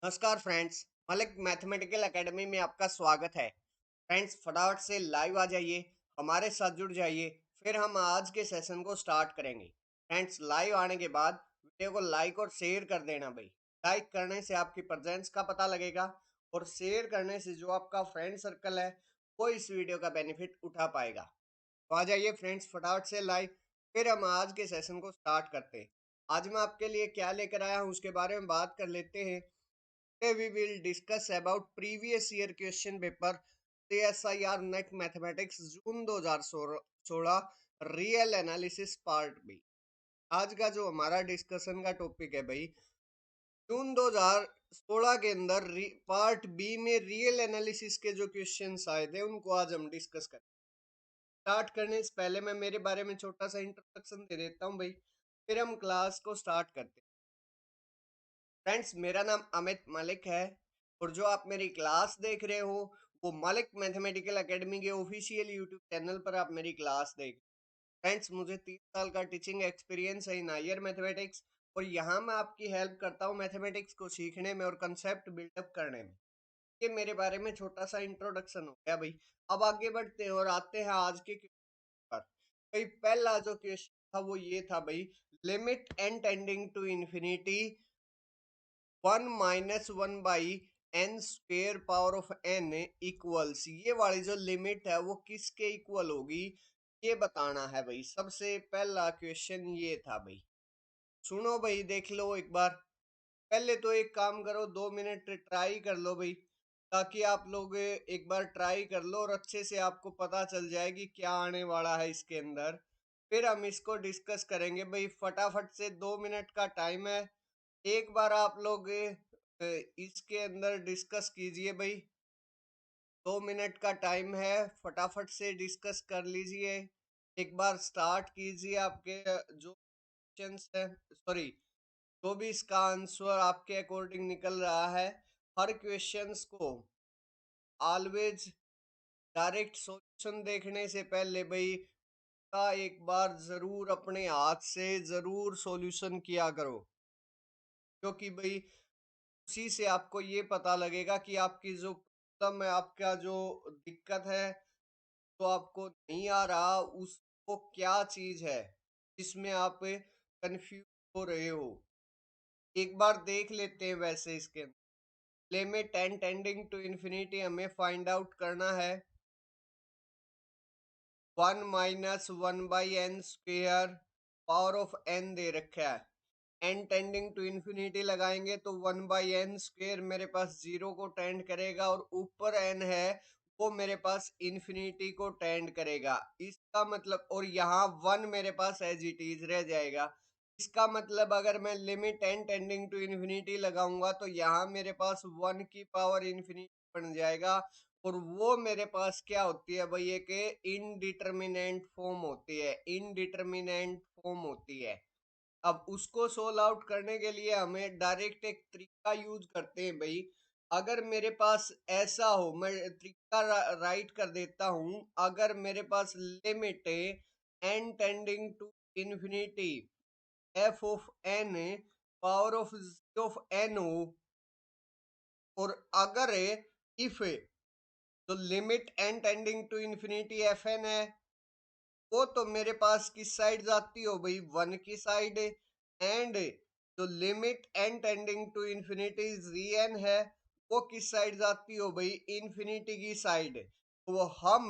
नमस्कार friends. Malik mathematical academy में आपका स्वागत है। फ्रेंड्स, फटाफट से लाइव आ जाइए, हमारे साथ जुड़ जाइए। फिर हम आज के सेशन को स्टार्ट करेंगे। फ्रेंड्स, लाइव आने के बाद वीडियो को लाइक और शेयर कर देना भाई। लाइक करने से आपकी प्रेजेंस का पता लगेगा और शेयर करने से जो आपका फ्रेंड सर्कल है वो इस वीडियो का बेनिफिट उठा पाएगा। तो आ जाइए फ्रेंड्स, फटाफट से लाइव। फिर हम आज के सेशन को स्टार्ट करते हैं। आज मैं आपके लिए क्या लेकर आया हूँ उसके बारे में बात कर लेते हैं। Today we will discuss about previous year question paper CSIR NET mathematics June 2016 real analysis part B. आज का जो हमारा डिस्कशन का टॉपिक है भाई, जून 2016 के अंदर पार्ट बी में रियल एनालिसिस के जो क्वेश्चंस आए थे उनको आज हम डिस्कस करें। स्टार्ट करने से पहले मैं मेरे बारे में छोटा सा इंट्रोडक्शन दे देता हूँ भाई, फिर हम क्लास को स्टार्ट करते हैं। फ्रेंड्स, मेरा नाम अमित मलिक है और जो आप मेरी क्लास देख रहे हो वो मलिक मैथमेटिकल एकेडमी के ऑफिशियल यूट्यूब चैनल पर आप मेरी क्लास देख। फ्रेंड्स, मुझे 3 साल का टीचिंग एक्सपीरियंस है इन हायर मैथमेटिक्स और यहाँ मैं आपकी हेल्प करता हूँ मैथमेटिक्स को सीखने में और कंसेप्ट बिल्डअप करने में। ये मेरे बारे में छोटा सा इंट्रोडक्शन हो गया भाई। अब आगे बढ़ते हैं और आते हैं आज के क्वेश्चन पर। भाई, पहला जो क्वेश्चन था वो ये था भाई, limit N tending to infinity 1 - 1/n² equals, ये वाली जो लिमिट है वो किसके इक्वल होगी ये बताना है भाई। सबसे पहला क्वेश्चन ये था भाई। सुनो भाई, देख लो एक बार। पहले तो एक काम करो, 2 मिनट ट्राई कर लो भाई, ताकि आप लोग एक बार ट्राई कर लो और अच्छे से आपको पता चल जाएगी क्या आने वाला है इसके अंदर। फिर हम इसको डिस्कस करेंगे भाई। फटाफट से 2 मिनट का टाइम है, एक बार आप लोग इसके अंदर डिस्कस कीजिए भाई। 2 मिनट का टाइम है, फटाफट से डिस्कस कर लीजिए। एक बार स्टार्ट कीजिए। आपके जो क्वेश्चंस है, सॉरी, जो भी इसका आंसर आपके अकॉर्डिंग निकल रहा है, हर क्वेश्चंस को ऑलवेज डायरेक्ट सॉल्यूशन देखने से पहले भाई का एक बार जरूर अपने हाथ से जरूर सॉल्यूशन किया करो, क्योंकि भाई उसी से आपको ये पता लगेगा कि आपकी जो प्रॉब्लम है, आपका जो दिक्कत है, तो आपको नहीं आ रहा उसको क्या चीज है जिसमें आप कंफ्यूज हो रहे हो। एक बार देख लेते हैं। वैसे इसके limit N tending to infinity हमें फाइंड आउट करना है। 1 - 1/n² पावर ऑफ n दे रखा है। n टेंडिंग टू इन्फिनिटी लगाएंगे तो 1/n² मेरे पास 0 को टेंड करेगा और ऊपर n है वो मेरे पास इन्फिनिटी को टेंड करेगा। इसका मतलब, और यहाँ 1 मेरे पास एज इट इज रह जाएगा। इसका मतलब अगर मैं limit n tending to infinity लगाऊंगा तो यहाँ मेरे पास 1 की पावर इन्फिनिटी बन जाएगा और वो मेरे पास क्या होती है भाई, एक इनडिटर्मिनेंट फॉर्म होती है। इनडिटर्मिनेंट फॉर्म होती है। अब उसको सोल्व आउट करने के लिए हमें डायरेक्ट एक तरीका यूज करते हैं भाई। अगर मेरे पास ऐसा हो, मैं तरीका राइट कर देता हूं। अगर मेरे पास limit N tending to infinity f of n power of g of n हो, और अगर इफ जो limit N tending to infinity f n है वो तो मेरे पास किस साइड जाती हो भाई, 1 की साइड। एंड जो limit N tending to infinity g n है वो किस साइड जाती हो भाई, इन्फिनिटी की साइड। तो हम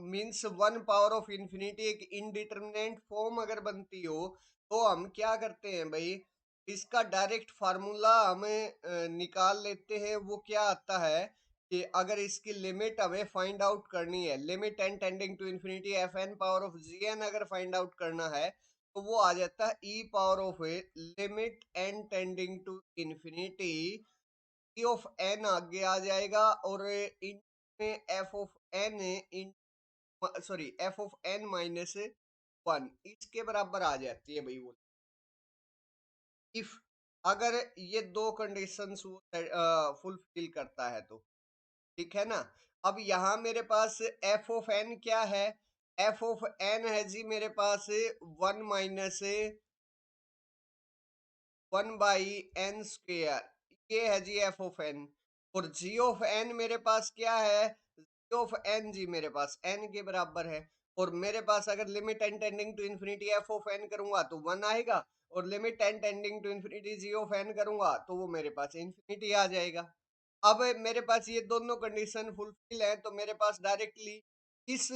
मीन्स 1 पावर ऑफ इन्फिनिटी एक इनडिटर्मिनेंट फॉर्म अगर बनती हो तो हम क्या करते हैं भाई, इसका डायरेक्ट फार्मूला हमें निकाल लेते हैं। वो क्या आता है कि अगर इसकी लिमिट हमें फाइंड आउट करनी है, limit N tending to infinity f n power of g n अगर फाइंड आउट करना है तो वो आ जाता है e power of a limit N tending to infinity e of n आगे आ जाएगा और इन में f of n in, sorry, f of n minus 1 इसके बराबर आ जाती है भाई वो। इफ अगर ये दो कंडीशंस वो फुलफिल करता है तो ठीक है ना। अब यहाँ मेरे पास एफ ऑफ एन क्या है, एफ ऑफ एन है जी मेरे पास 1 - 1/n²। ये है जी एफ ऑफ एन, और जी ऑफ एन मेरे पास क्या है, जी ऑफ एन जी मेरे पास एन के बराबर है, और मेरे पास अगर limit N tending to infinity f of n करूंगा तो 1 आएगा, और limit N tending to infinity g of n करूंगा तो वो मेरे पास इन्फिनिटी आ जाएगा। अब मेरे पास ये दोनों कंडीशन फुलफिल है, तो मेरे पास डायरेक्टली इस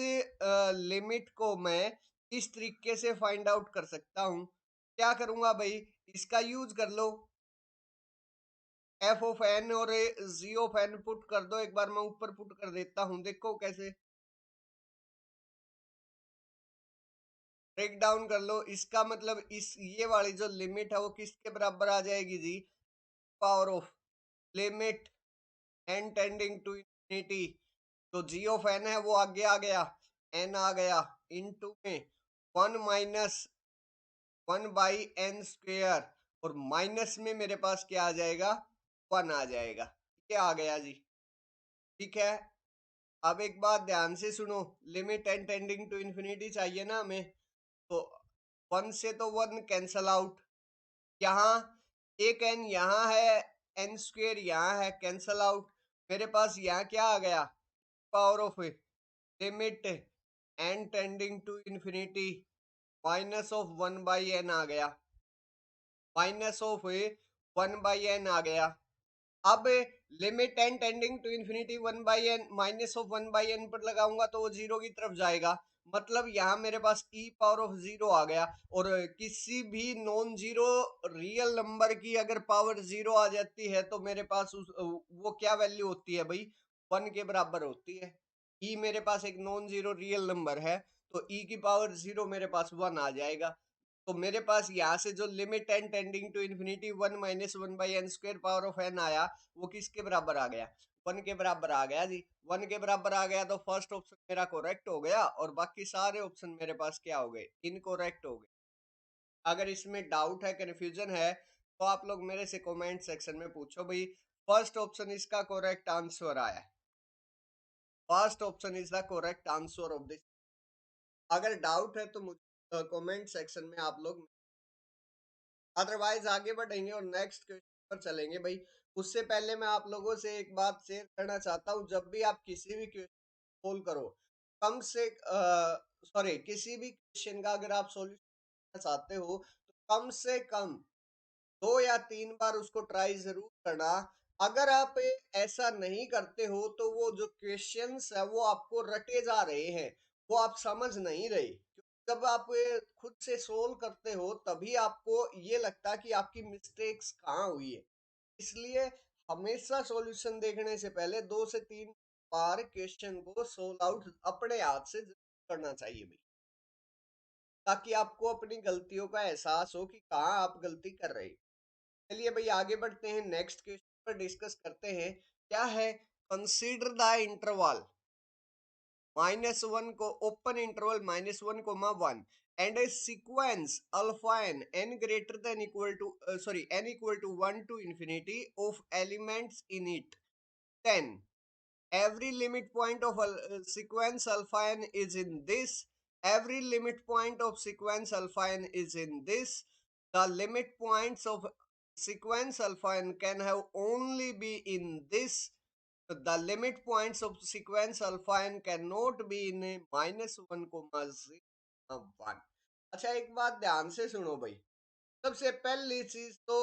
लिमिट को मैं इस तरीके से फाइंड आउट कर सकता हूँ। क्या करूंगा भाई, इसका यूज कर लो, एफ ऑफ एन और जी ऑफ एन पुट कर दो। एक बार मैं ऊपर पुट कर देता हूँ, देखो कैसे ब्रेक डाउन कर लो। इसका मतलब इस ये वाली जो लिमिट है वो किसके बराबर आ जाएगी g, power of limit N tending to infinity, तो जी ऑफ एन है वो आगे आ गया, एन आ गया इनटू में 1 - 1/n², और माइनस में मेरे पास क्या आ जाएगा, 1 आ जाएगा। ये आ गया जी, ठीक है। अब एक बात ध्यान से सुनो, limit N tending to infinity चाहिए ना हमें, तो 1 से तो 1 कैंसल आउट, यहाँ एक एन यहाँ है, n² यहाँ है, कैंसल आउट। मेरे पास यहाँ क्या आ गया, power of limit N tending to infinity minus of 1/n आ गया, माइनस ऑफ 1/n आ गया। अब limit N tending to infinity 1/n minus of 1/n पर लगाऊंगा तो वो जीरो की तरफ जाएगा, मतलब यहाँ मेरे पास e पावर ऑफ जीरो आ गया। और किसी भी नॉन जीरो रियल नंबर की अगर पावर जीरो आ जाती है तो मेरे पास वो क्या वैल्यू होती है भाई, 1 के बराबर होती है। e मेरे पास एक नॉन जीरो रियल नंबर है, तो e की पावर जीरो मेरे पास 1 आ जाएगा। तो मेरे पास यहाँ से जो limit N tending to infinity 1 - 1/n² power of n आया, वो किसके बराबर आ गया, 1 के बराबर आ गया जी। 1 के बराबर आ गया तो फर्स्ट ऑप्शन मेरा करेक्ट हो गया, और बाकी सारे ऑप्शन मेरे पास क्या हो गए, इनकरेक्ट हो गए। अगर इसमें डाउट है, कंफ्यूजन है, तो आप लोग मेरे से कमेंट सेक्शन में पूछो भाई। फर्स्ट ऑप्शन इसका करेक्ट आंसर आया, first option is the correct answer of this. अगर डाउट है तो मुझे कमेंट सेक्शन में आप लोग, अदरवाइज आगे बढ़ेंगे और नेक्स्ट क्वेश्चन पर चलेंगे भाई। उससे पहले मैं आप लोगों से एक बात शेयर करना चाहता हूँ, जब भी आप किसी भी क्वेश्चन सोल्व करो, कम से सॉरी किसी भी क्वेश्चन का अगर आप सॉल्यूशन चाहते हो तो कम से कम 2 या 3 बार उसको ट्राई जरूर करना। अगर आप ऐसा नहीं करते हो तो वो जो क्वेश्चंस है वो आपको रटे जा रहे हैं, वो आप समझ नहीं रहे। जब आप खुद से सोल्व करते हो तभी आपको ये लगता है कि आपकी मिस्टेक्स कहाँ हुई है। इसलिए हमेशा सॉल्यूशन देखने से पहले 2 से 3 बार क्वेश्चन को सोल्व आउट अपने हाथ से जरूर करना चाहिए भाई, ताकि आपको अपनी गलतियों का एहसास हो कि कहाँ आप गलती कर रहे हो। चलिए भाई आगे बढ़ते हैं, नेक्स्ट क्वेश्चन पर डिस्कस करते हैं। क्या है, कंसीडर द इंटरवल -1 को open interval -1, and a sequence alpha n greater than equal to n equal to 1 to infinity of elements in it, then every limit point of sequence alpha n is in this, every limit point of sequence alpha n is in this, the limit points of sequence alpha n can have only be in this, the limit points of sequence alpha n cannot be in a -1, अच्छा एक बात ध्यान से सुनो भाई। सबसे पहली चीज तो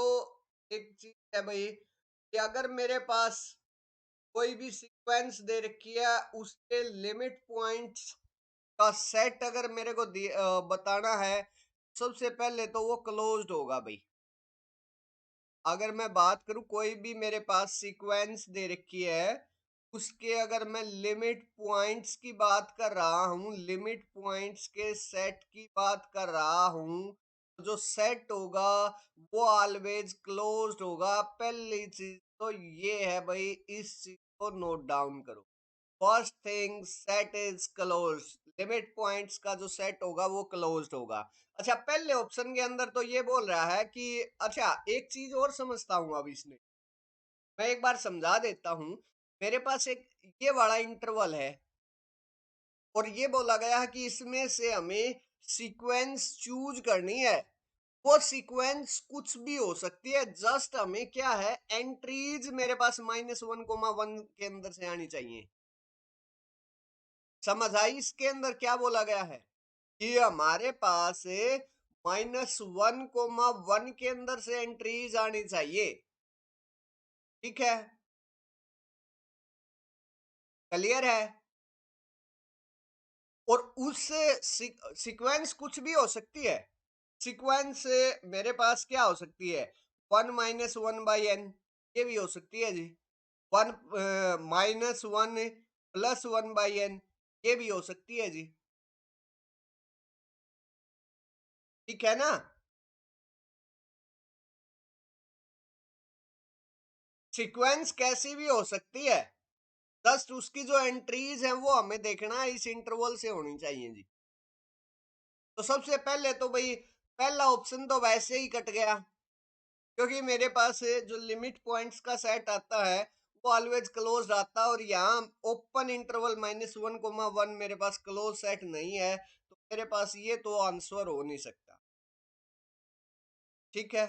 एक चीज है भाई कि अगर मेरे पास कोई भी सीक्वेंस दे रखी है, उसके लिमिट पॉइंट्स का सेट अगर मेरे को बताना है, सबसे पहले तो वो क्लोज्ड होगा भाई। अगर मैं बात करूं कोई भी मेरे पास सीक्वेंस दे रखी है, उसके अगर मैं लिमिट पॉइंट्स की बात कर रहा हूं, लिमिट पॉइंट्स के सेट की बात कर रहा हूं, तो जो सेट होगा वो ऑलवेज क्लोज्ड होगा। पहली चीज तो ये है भाई, इस चीज को नोट डाउन करो। First thing, set is close, limit points का जो सेट होगा वो क्लोज्ड होगा। अच्छा पहले ऑप्शन के अंदर तो ये बोल रहा है कि, अच्छा एक चीज और समझता हूं अब इसमें, मैं एक बार समझा देता हूं। मेरे पास एक ये वाला इंटरवल है, और ये बोला गया है कि इसमें से हमें सीक्वेंस चूज करनी है, वो सीक्वेंस कुछ भी हो सकती है, जस्ट हमें क्या है, एंट्रीज मेरे पास -1,1 के अंदर से आनी चाहिए। समझ आई? इसके अंदर क्या बोला गया है कि हमारे पास -1,1 के अंदर से एंट्रीज आनी चाहिए। ठीक है, क्लियर है? और उससे सीक्वेंस कुछ भी हो सकती है। सीक्वेंस मेरे पास क्या हो सकती है, 1 - 1/n, ये भी हो सकती है जी। 1 - 1 + 1/n, ये भी हो सकती है जी। ठीक है ना? सीक्वेंस कैसी भी हो सकती है, जस्ट उसकी जो एंट्रीज है वो हमें देखना है, इस इंटरवल से होनी चाहिए जी। तो सबसे पहले तो भाई पहला ऑप्शन तो वैसे ही कट गया, क्योंकि मेरे पास जो लिमिट पॉइंट्स का सेट आता है वो ऑलवेज क्लोज्ड आता है, और यहाँ ओपन इंटरवल -1, 1 मेरे पास क्लोज सेट नहीं है, तो मेरे पास ये तो आंसर हो नहीं सकता। ठीक है,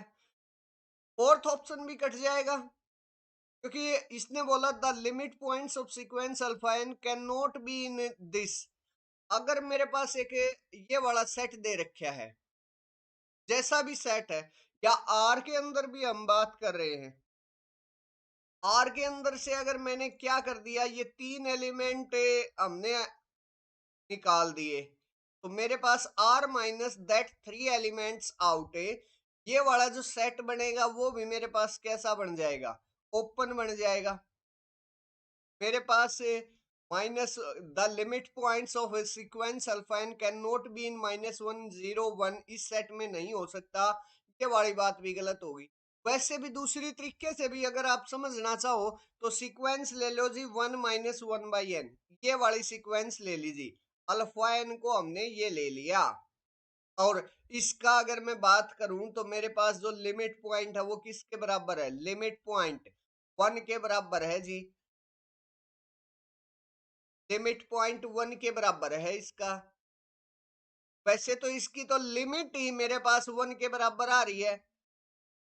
फोर्थ ऑप्शन भी कट जाएगा, क्योंकि इसने बोला the limit points of sequence alpha n can not be in this. अगर मेरे पास एक ये वाला सेट दे रखा है, जैसा भी सेट है, या आर के अंदर भी हम बात कर रहे हैं, आर के अंदर से अगर मैंने क्या कर दिया, ये 3 एलिमेंट हमने निकाल दिए, तो मेरे पास r minus that 3 elements out है, ये वाला जो सेट बनेगा वो भी मेरे पास कैसा बन जाएगा, ओपन बन जाएगा। मेरे पास minus the limit points of sequence alpha n can not be in -1, 0, 1, इस सेट में नहीं हो सकता, ये वाली बात भी गलत होगी। वैसे भी दूसरी तरीके से भी अगर आप समझना चाहो तो सीक्वेंस ले लो जी 1 - 1/n, ये वाली सीक्वेंस ले लीजिए, अल्फा एन को हमने ये ले लिया, और इसका अगर मैं बात करूं तो मेरे पास जो लिमिट पॉइंट है वो किसके बराबर है, लिमिट पॉइंट 1 के बराबर है जी, लिमिट पॉइंट 1 के बराबर है इसका। वैसे तो इसकी तो लिमिट ही मेरे पास 1 के बराबर आ रही है।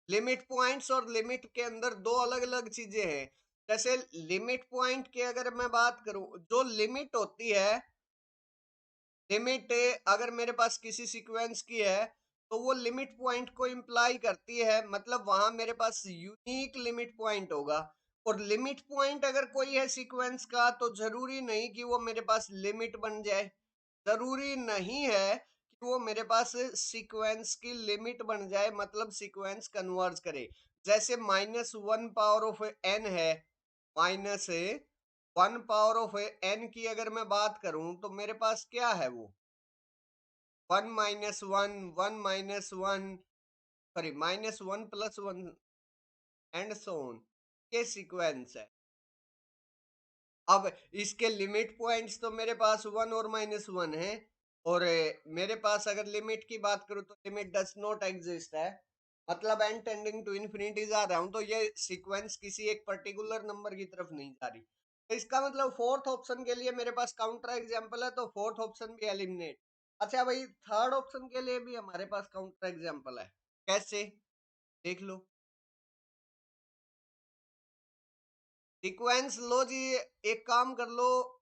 लिमिट पॉइंट्स और लिमिट के अंदर दो अलग अलग चीजें हैं। जैसे लिमिट पॉइंट की अगर मैं बात करूं, जो लिमिट होती है, लिमिट अगर मेरे पास किसी सीक्वेंस की है तो वो लिमिट पॉइंट को इम्प्लाई करती है, मतलब वहां मेरे पास यूनिक लिमिट पॉइंट होगा। और लिमिट पॉइंट अगर कोई है सीक्वेंस का तो जरूरी नहीं कि वो मेरे पास लिमिट बन जाए, जरूरी नहीं है कि वो मेरे पास सीक्वेंस की लिमिट बन जाए, मतलब सीक्वेंस कन्वर्ज करे। जैसे -1 पावर ऑफ n है, -1 पावर ऑफ n की अगर मैं बात करूं तो मेरे पास क्या है, वो 1 - 1, 1 - 1, सॉरी -1 + 1 एंड सो ऑन, ये सीक्वेंस है। अब इसके लिमिट पॉइंट्स तो मेरे पास 1 और -1 है, और मेरे पास अगर लिमिट की बात करूं तो लिमिट डज नॉट एग्जिस्ट है, मतलब n टेंडिंग टू इन्फिनिटी जा रहा हूं, तो ये सीक्वेंस किसी एक पर्टिकुलर नंबर की तरफ नहीं जा रही। तो इसका मतलब फोर्थ ऑप्शन के लिए मेरे पास काउंटर एग्जांपल है, तो फोर्थ ऑप्शन भी एलिमिनेट। अच्छा भाई, थर्ड ऑप्शन के लिए भी हमारे पास काउंटर एग्जांपल है, कैसे, देख लो। सीक्वेंस लो जी, एक काम कर लो,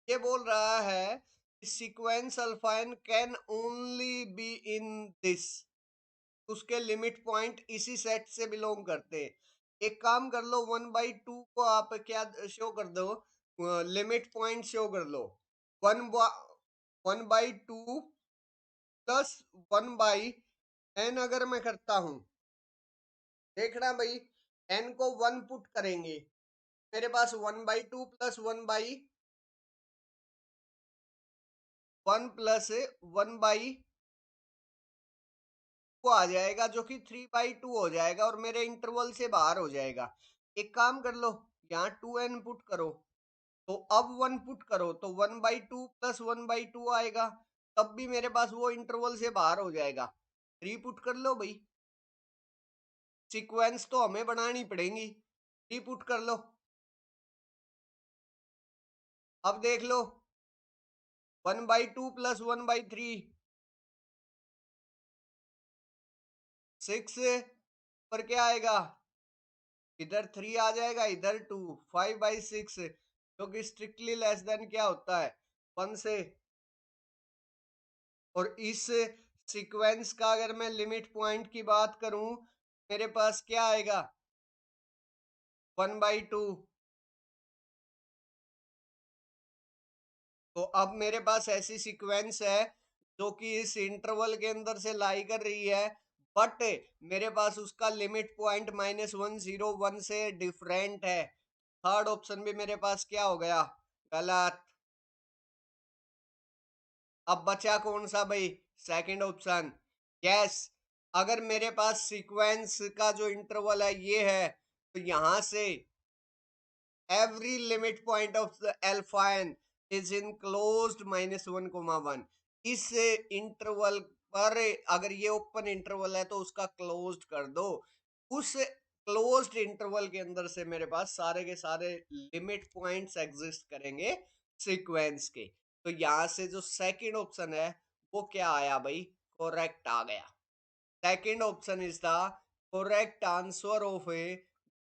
ये बोल रहा है sequence अल्फाइन can only B in this, उसके लिमिट पॉइंट इसी सेट से बिलोंग करते हैं। एक काम कर लो, 1/2 को आप क्या शो कर दो, लिमिट पॉइंट शो कर लो, 1/2 +1/n अगर मैं करता हूं, देखना भाई, n को 1 पुट करेंगे, मेरे पास 1/2 +1/1 को आ जाएगा, जो कि 3/2 हो जाएगा और मेरे इंटरवल से बाहर हो जाएगा। एक काम कर लो, यहाँ 2n पुट करो, तो अब 1 पुट करो तो 1/2 +1/2 आएगा, तब भी मेरे पास वो इंटरवल से बाहर हो जाएगा। 3 पुट कर लो भाई, सीक्वेंस तो हमें बनानी पड़ेगी, 3 पुट कर लो। अब देख लो, 1/2 +1/3, 6 पर क्या आएगा, इधर 3 आ जाएगा, इधर 2, 5/6 जो कि स्ट्रिक्टली लेस देन क्या होता है 1 से। और इस सीक्वेंस का अगर मैं लिमिट पॉइंट की बात करूं, मेरे पास क्या आएगा 1/2। तो अब मेरे पास ऐसी सीक्वेंस है जो कि इस इंटरवल के अंदर से लाई कर रही है, बट मेरे पास उसका लिमिट पॉइंट -1 0 1 से डिफरेंट है। थर्ड ऑप्शन भी मेरे पास क्या हो गया, गलत। अब बचा कौन सा भाई, सेकंड ऑप्शन। यस, अगर मेरे पास सीक्वेंस का जो इंटरवल है ये है, तो यहां से every limit point of the alpha n is in closed -1, 1। इस इंटरवल पर अगर ये ओपन इंटरवल है तो उसका क्लोज्ड कर दो। उस क्लोज्ड इंटरवल के अंदर से मेरे पास सारे के सारे लिमिट पॉइंट्स एग्जिस्ट करेंगे सीक्वेंस के। तो यहां से जो सेकंड ऑप्शन है वो क्या आया भाई, करेक्ट आ गया। Second option is the correct answer of A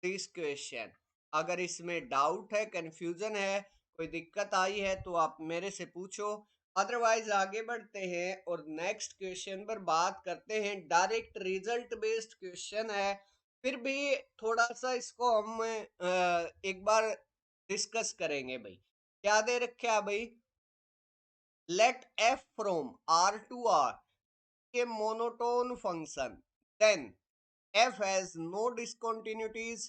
this question. अगर इसमें डाउट है, कंफ्यूजन है, कोई दिक्कत आई है तो आप मेरे से पूछो, अदरवाइज आगे बढ़ते हैं और नेक्स्ट क्वेश्चन पर बात करते हैं। डायरेक्ट रिजल्ट बेस्ड क्वेश्चन है, फिर भी थोड़ा सा इसको हम एक बार डिस्कस करेंगे भाई। क्या दे रखे है भाई, let f from R to R a monotone function, then f has no discontinuities,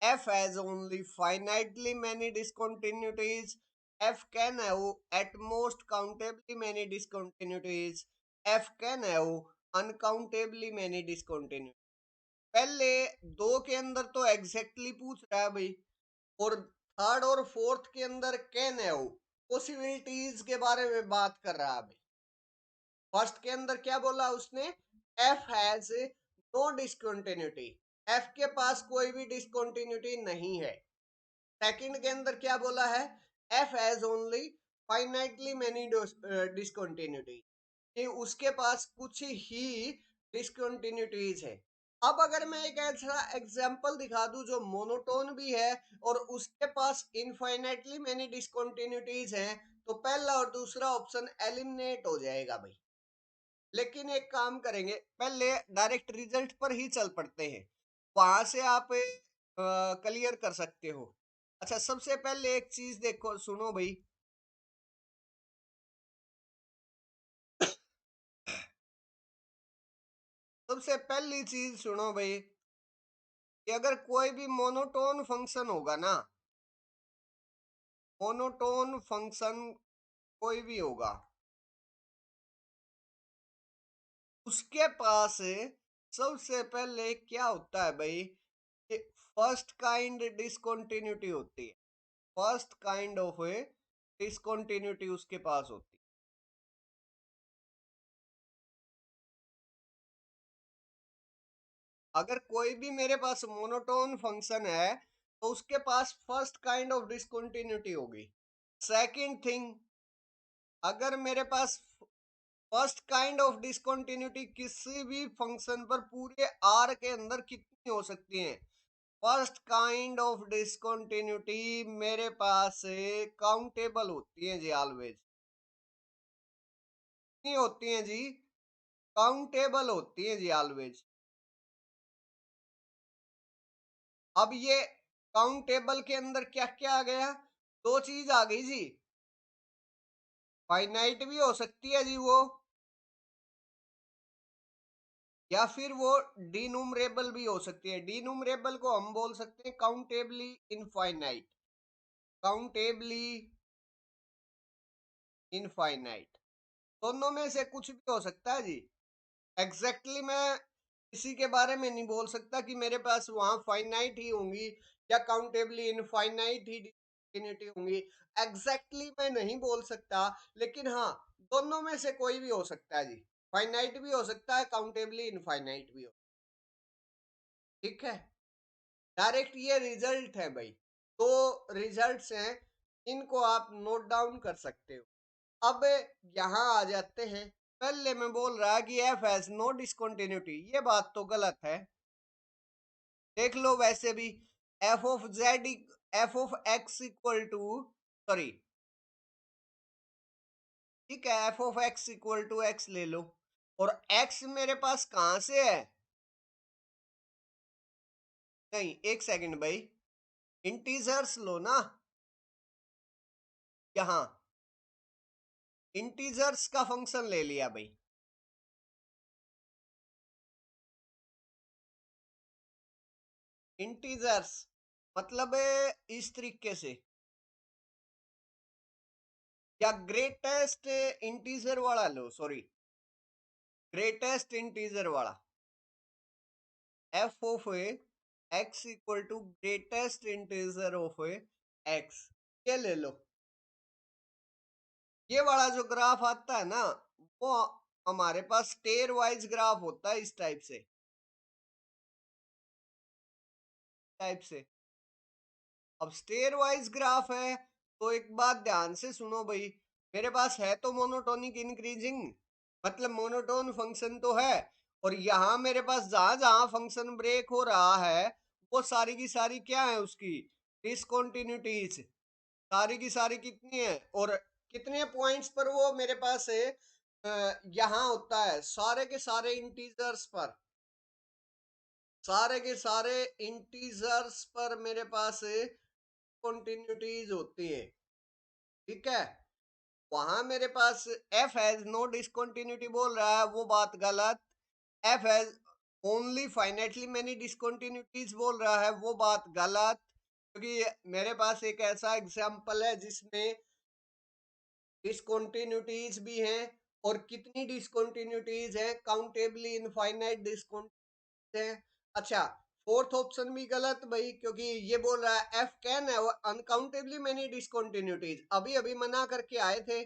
f has only finitely many discontinuities, f can have at most countably many discontinuities, f can have uncountably many discontinuities। पहले दो के अंदर तो exactly पूछ रहा है भाई, और थर्ड और फोर्थ के अंदर कैन हैव पॉसिबिलिटीज के बारे में बात कर रहा है भाई। फर्स्ट के अंदर क्या बोला उसने, f has no discontinuity, f के पास कोई भी डिसकंटिन्यूटी नहीं है। सेकंड के अंदर क्या बोला है, F has only finitely many discontinuity, कि उसके पास कुछ ही डिसकंटिन्यूटीज है। अब अगर मैं एक ऐसा एग्जांपल दिखा दूं जो मोनोटोन भी है और उसके पास इनफाइनाइटली मेनी डिसकंटिन्यूटीज हैं, तो पहला और दूसरा ऑप्शन एलिमिनेट हो जाएगा भाई। लेकिन एक काम करेंगे, पहले डायरेक्ट रिजल्ट पर ही चल पड़ते हैं, वहां से आप क्लियर कर सकते हो। अच्छा, सबसे पहले एक चीज देखो, सुनो भाई। सबसे पहली चीज सुनो भाई, कि अगर कोई भी मोनोटोन फंक्शन होगा ना, मोनोटोन फंक्शन कोई भी होगा, उसके पास सबसे पहले क्या होता है भाई, फर्स्ट काइंड डिसकंटिन्यूटी होती है। फर्स्ट काइंड ऑफ डिसकंटिन्यूटी उसके पास होती है। अगर कोई भी मेरे पास मोनोटोन फंक्शन है तो उसके पास फर्स्ट काइंड ऑफ डिसकंटिन्यूटी होगी। सेकंड थिंग, अगर मेरे पास फर्स्ट काइंड ऑफ डिसकंटिन्यूटी किसी भी फंक्शन पर पूरे आर के अंदर कितनी हो सकती है, फर्स्ट काइंड ऑफ डिसकंटिन्यूटी मेरे पास काउंटेबल होती है जी, ऑलवेज। कितनी होती है जी, काउंटेबल होती है जी, ऑलवेज। अब ये काउंटेबल के अंदर क्या क्या आ गया, दो चीज आ गई जी, फाइनाइट भी हो सकती है जी वो, या फिर वो डिनूमरेबल भी हो सकती है। डिनूमरेबल को हम बोल सकते हैं काउंटेबली इनफाइनाइट, काउंटेबली इनफाइनाइट। दोनों में से कुछ भी हो सकता है जी। एग्जैक्टली मैं किसी के बारे में नहीं बोल सकता कि मेरे पास वहां फाइनाइट ही होंगी या काउंटेबली इनफाइनाइट ही डिफिनिटी होंगी। एग्जैक्टली मैं नहीं बोल सकता, लेकिन हाँ, दोनों में से कोई भी हो सकता है जी। फाइनाइट भी हो सकता है, काउंटेबली इनफाइनाइट भी हो। ठीक है, डायरेक्ट ये रिजल्ट है भाई, दो रिजल्ट्स हैं, इनको आप नोट डाउन कर सकते हो। अब यहाँ आ जाते हैं, पहले में बोल रहा है कि एफ हैज नो डिसकंटिन्यूटी, ये बात तो गलत है। देख लो वैसे भी f of z, f of x equal to, sorry, ठीक है, f of x equal to x ले लो, और एक्स मेरे पास कहां से है? नहीं, एक सेकंड भाई, इंटीजर्स लो ना, यहां इंटीजर्स का फंक्शन ले लिया भाई। इंटीजर्स मतलब इस तरीके से, या ग्रेटेस्ट इंटीजर वाला लो, सॉरी, ग्रेटेस्ट इंटीजर वाला, f of x equal to greatest integer of x, ये ले लो। ये वाला जो ग्राफ आता है ना, वो हमारे पास स्टेयर वाइज ग्राफ होता है, इस टाइप से। अब स्टेयर वाइज ग्राफ है, तो एक बात ध्यान से सुनो भाई, मेरे पास है तो मोनोटोनिक इंक्रीजिंग, मतलब मोनोटोन फंक्शन तो है, और यहाँ मेरे पास जहां जहां फंक्शन ब्रेक हो रहा है, वो सारी की सारी क्या है उसकी डिसकंटिन्यूटीज, सारी की सारी कितनी है, और कितने पॉइंट्स पर वो मेरे पास है, यहाँ होता है सारे के सारे इंटीजर्स पर, सारे के सारे इंटीजर्स पर मेरे पास कंटिन्यूटीज होती है, ठीक है। वहां मेरे पास एफ हैज नो डिसकंटिन्यूटी बोल रहा है, वो बात गलत। F has only finitely many discontinuities बोल रहा है, वो बात गलत, क्योंकि मेरे पास एक ऐसा एग्जांपल है जिसमें डिसकंटिन्यूटीज भी हैं, और कितनी डिसकंटिन्यूटीज है, काउंटेबली इनफाइनाइट डिसकंटिन्यूटीज है। अच्छा, फोर्थ ऑप्शन भी गलत भाई, क्योंकि ये बोल रहा है एफ कैन है अनकाउंटेबली मेनी डिसकंटिन्यूटीज, अभी अभी मना करके आए थे,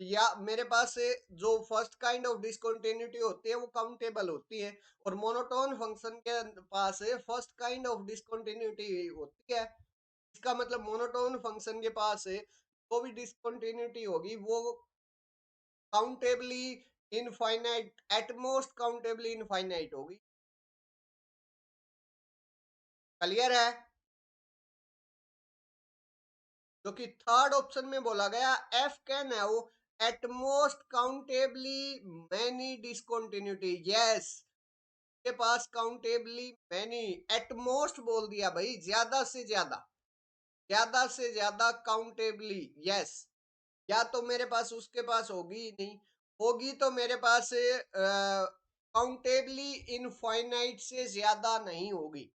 या मेरे पास से जो फर्स्ट काइंड ऑफ डिसकंटिन्यूटी होती है वो काउंटेबल होती है, और मोनोटोन फंक्शन के पास फर्स्ट काइंड ऑफ डिसकंटिन्यूटी होती है। इसका मतलब मोनोटोन फंक्शन के पास जो भी डिसकंटिन्यूटी होगी वो countably infinite, at most countably infinite होगी। क्लियर है? जो कि थर्ड ऑप्शन में बोला गया, f can have at most countably many discontinuity, yes, के पास काउंटेबली मैनी, एट मोस्ट बोल दिया भाई, ज्यादा से ज्यादा, ज्यादा से ज्यादा काउंटेबली, यस। या तो मेरे पास उसके पास होगी ही नहीं, होगी तो मेरे पास काउंटेबली इनफाइनाइट से ज्यादा नहीं होगी,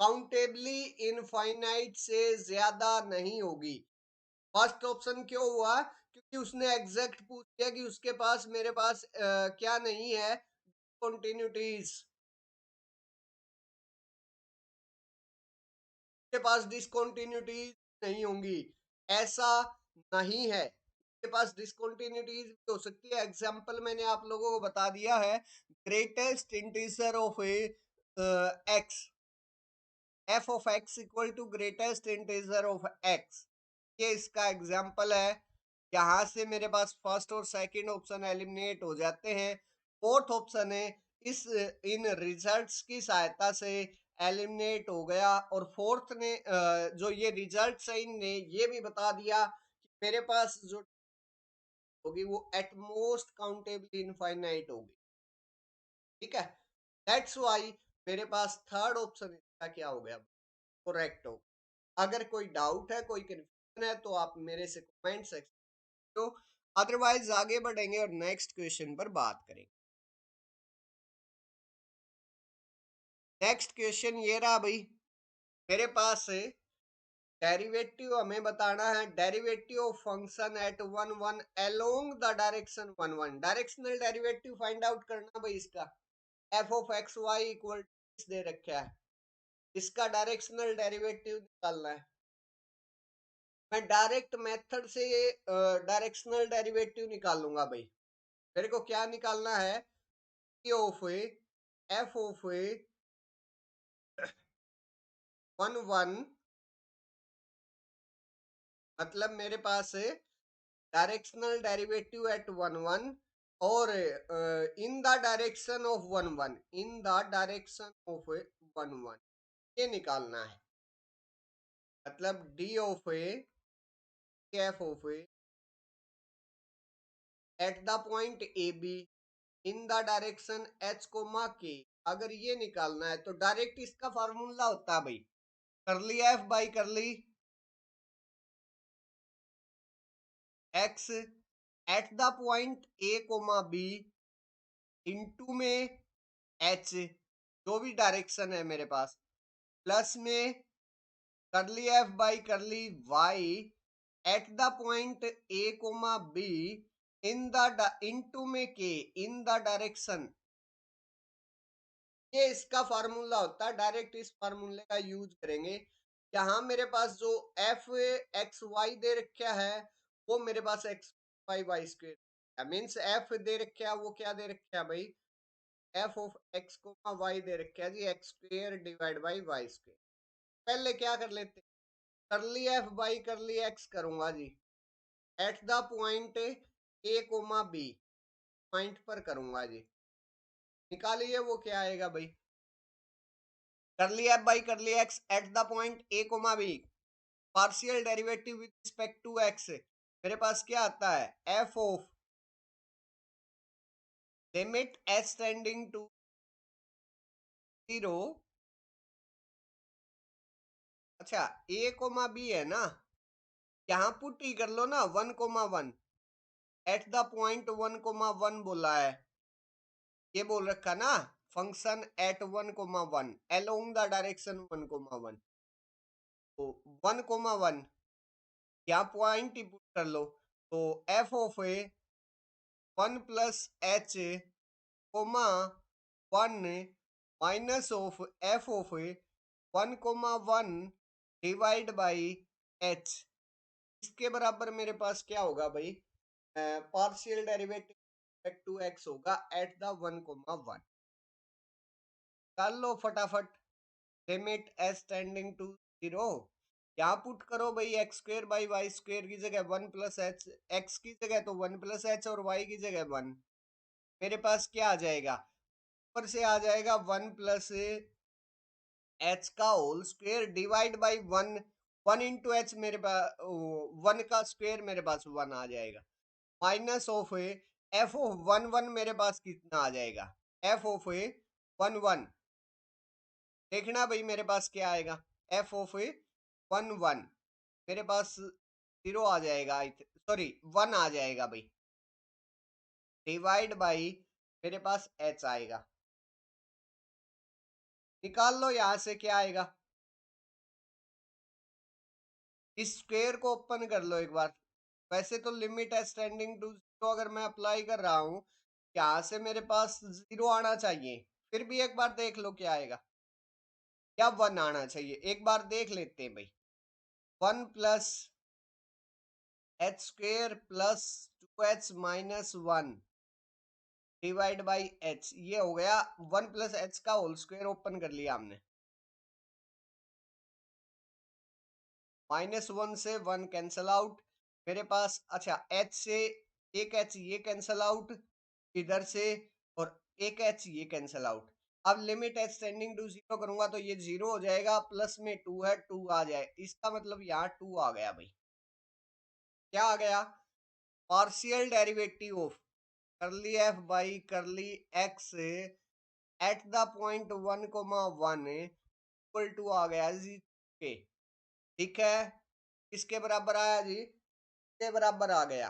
काउंटेबली इनफाइनाइट से ज्यादा नहीं होगी। फर्स्ट ऑप्शन क्यों हुआ? क्योंकि उसने एग्जैक्ट पूछ लिया कि उसके पास मेरे पास क्या नहीं है, कंटिन्यूटीज, के पास डिसकंटिन्यूटीज नहीं होंगी, ऐसा नहीं है, के पास डिसकंटिन्यूटीज भी हो सकती है। एग्जांपल मैंने आप लोगों को बता दिया है, greatest integer of a x, f of x equal to greatest integer of x, ये इसका एग्जाम्पल है। यहाँ से मेरे पास फर्स्ट और सेकंड ऑप्शन एलिमिनेट हो जाते हैं, फोर्थ ऑप्शन है इस इन रिजल्ट्स की सहायता से एलिमिनेट हो गया, और फोर्थ ने जो ये रिजल्ट्स है इनने ये भी बता दिया कि मेरे पास जो होगी वो एट मोस्ट काउंटेबल इनफाइनाइट होगी, ठीक है। दैट्स व्हाई मेरे पास थर्ड ऑप्शन इसका क्या हो गया, करेक्ट हो। अगर कोई डाउट है, कोई कंफ्यूजन है, तो आप मेरे से कमेंट सेक्शन, तो अदरवाइज आगे बढ़ेंगे और नेक्स्ट क्वेश्चन पर बात करेंगे। नेक्स्ट क्वेश्चन ये रहा भाई, मेरे पास है डेरिवेटिव, हमें बताना है derivative of function at one one along the direction one one, directional derivative find out करना भाई इसका। F of x y equal दे रखा है, इसका डायरेक्शनल डेरिवेटिव निकालना है। मैं डायरेक्ट मेथड से डायरेक्शनल डेरिवेटिव निकालूंगा भाई। मेरे को क्या निकालना है, of f of one one, मतलब मेरे पास है डायरेक्शनल डेरिवेटिव एट 1 1 और इन the direction of 1 1, in the direction of 1 1 ये निकालना है। मतलब D of A F of A eight the point A B in the direction H coma के, अगर ये निकालना है तो डायरेक्ट इसका फार्मूला होता है भाई curly f by curly x at the point a comma b into में एच, जो भी डायरेक्शन है मेरे पास, प्लस में curly f by curly y at the point a comma b in the into में के इन द डायरेक्शन। ये इसका फार्मूला होता है, डायरेक्ट इस फार्मूले का यूज करेंगे। यहाँ मेरे पास जो एफ एक्स वाई दे रखा है वो मेरे पास x y y square means f दे रखा है, वो क्या दे रखा है भाई, f of x comma y दे रखा है जी x square divide by y square. पहले क्या कर लेते, करली एफ बाई करली एक्स करूंगा जी at the point a comma b, point पर करूंगा जी, निकालिए वो क्या आएगा भाई, curly f by curly x at the point a comma b partial derivative with respect to x, मेरे पास क्या आता है f of limit h tending to 0, अच्छा ए कोमा बी है ना, यहाँ पुट ही कर लो ना 1,1 एट द पॉइंट 1,1 बोला है, ये बोल रखा ना function at 1,1 along the direction 1,1, तो 1,1 यहाँ पॉइंट ही पुट कर लो, तो F of A 1 plus H coma 1 minus of f of a 1,1 divide by H, इसके बराबर मेरे पास क्या होगा भाई, पार्शियल डेरिवेटिव टू एक्स होगा एट द 1,1, कर लो फटाफट, लिमिट एस टेंडिंग टू 0, यहाँ पुट करो भाई x square by y square की जगह 1 प्लस एच, एक्स की जगह तो 1 प्लस एच और वाई की जगह 1, मेरे पास क्या आ जाएगा, ऊपर से आ जाएगा 1 प्लस एच का whole square divide by 1, 1 into h मेरे पास 1 का स्क्वेयर मेरे पास 1 आ जाएगा, minus of A F of 1,1 मेरे पास कितना आ जाएगा, एफ ऑफ ए 1,1, देखना भाई मेरे पास क्या आएगा, एफ ऑफ ए 1,1 मेरे पास 0 आ जाएगा, सॉरी 1 आ जाएगा भाई, डिवाइड बाई मेरे पास एच आएगा, निकाल लो यहां से क्या आएगा, इस स्क्वेयर को ओपन कर लो एक बार, वैसे तो लिमिट है स्टैंडिंग टू 0 अगर मैं अप्लाई कर रहा हूं यहाँ से मेरे पास 0 आना चाहिए, फिर भी एक बार देख लो क्या आएगा, या 1 आना चाहिए, एक बार देख लेते हैं भाई, 1 plus H square plus 2h minus 1 divide by H, ये हो गया 1 प्लस एच का होल स्क्वेयर ओपन कर लिया हमने, -1 से 1 कैंसल आउट, मेरे पास अच्छा एच से एक एच ये कैंसल आउट इधर से, और एक एच ये कैंसल आउट, अब लिमिट एच टेंडिंग टू 0 करूंगा तो ये 0 हो जाएगा, प्लस में 2 है 2 आ जाए, इसका मतलब यहाँ 2 आ गया भाई, क्या आ गया, partial derivative of curly f by curly x at the point 1,1 equal to आ गया जी के, ठीक है, किसके बराबर आया जी, के बराबर आ गया,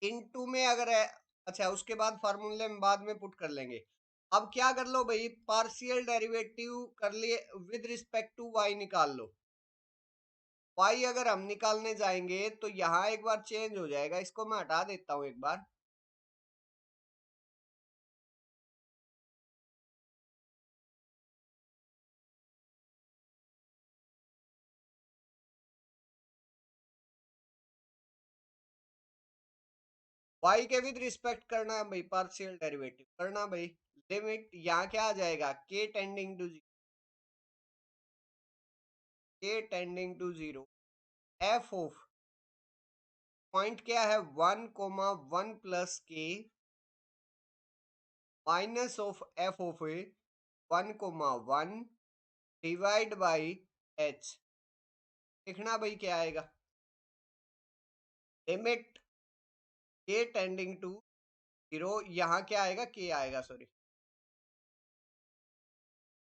इनटू में अगर है, अच्छा उसके बाद फार्मूले में बाद में पुट कर लेंगे, अब क्या कर लो भाई पार्शियल डेरिवेटिव कर लिए विद रिस्पेक्ट टू वाई निकाल लो, वाई अगर हम निकालने जाएंगे तो यहाँ एक बार चेंज हो जाएगा, इसको मैं हटा देता हूँ एक बार, वाई के विद रिस्पेक्ट करना है भाई, पार्शियल डेरिवेटिव करना भाई, लिमिट यहाँ क्या आ जाएगा के tending to 0, k tending to 0 f of point क्या है 1,1 + k minus of f of a 1,1 divide by h. देखना भाई क्या आएगा, लिमिट के टेंडिंग टू 0, यहाँ क्या आएगा के आएगा, sorry,